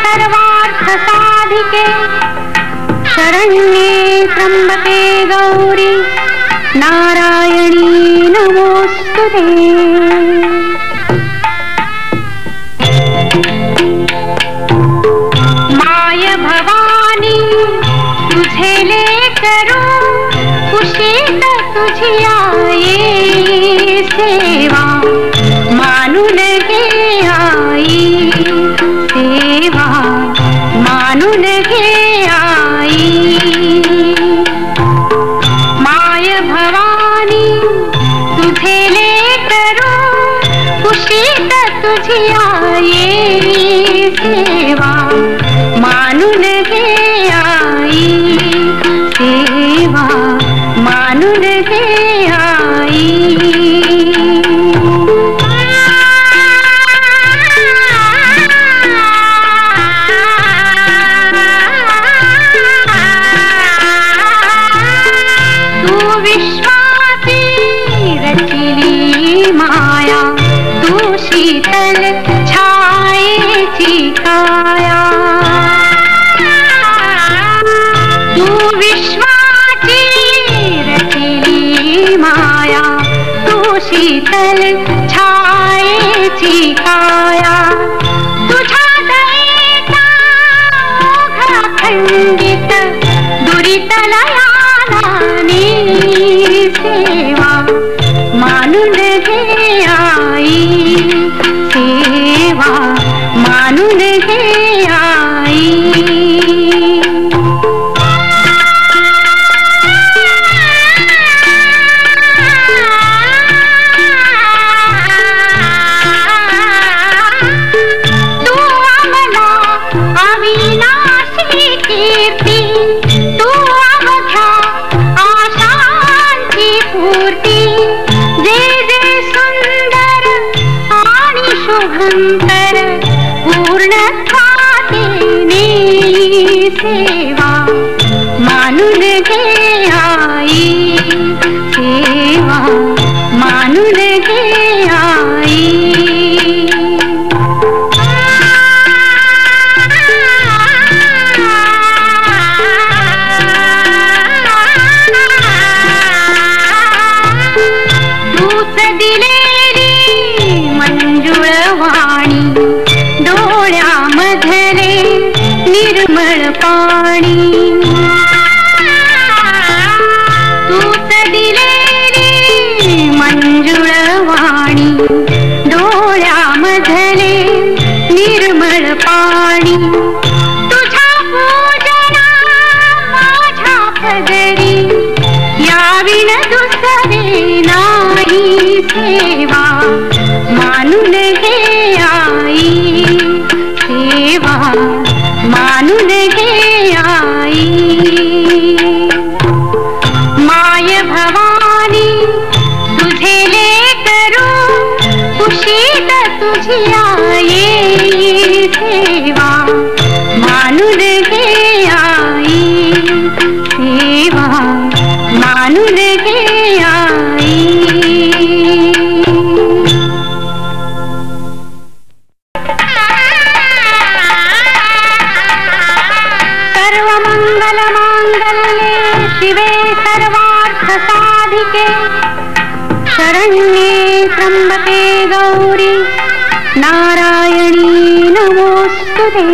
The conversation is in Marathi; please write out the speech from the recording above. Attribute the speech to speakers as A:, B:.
A: सर्वार्थ साधिके शरण्ये त्र्यंबके गौरी नारायणी नमोस्तुते। माय भवानी तुझे लेकरू कुशीत तुझी आई सेवा मानून घे आई सेवा मानून घे आई। माय भवानी तुझे लेकरू कुशीत तुझी आई सेवा मानून घे आई सेवा मानून घे आई। तू विश्वाची रचिली माया तू शीतल छायेची काया। तू विश्वाची रचिली माया तू शीतल छायेची काया। तुझ्या दयेचा ओघ खंडित दुरित लयालानी सेवा मानून घे आई सेवा मानून घे आई। तू आम्हाला अविनाशी कीर्ती तू अवघ्या आशांची पूर्ती। जे जे सुंदर आणि शुभंकर पूर्णत्वाची सेवा मानून घे आई सेवा मानून घे आई। तूच दिलेली मंजुळ वाणी डोळ्यामधले निर्मळ पाणी। तूच दिलेली मंजुळ वाणी डोळ्यामधले निर्मळ पाणी। तुझ्या पूजना माझ्या पदरी याविन दुसरे नाही सेवा मानून घे आई सेवा मानून घे आई। माय भवानी तुझे लेकरू कुशीत तुझी आई सेवा मानून घे आई सेवा मानून घे आई। सर्वमंगल मांगल्ये शिवे सर्वार्थ साधिके शरण्ये त्र्यंबके गौरी नारायणी नमोस्तुते।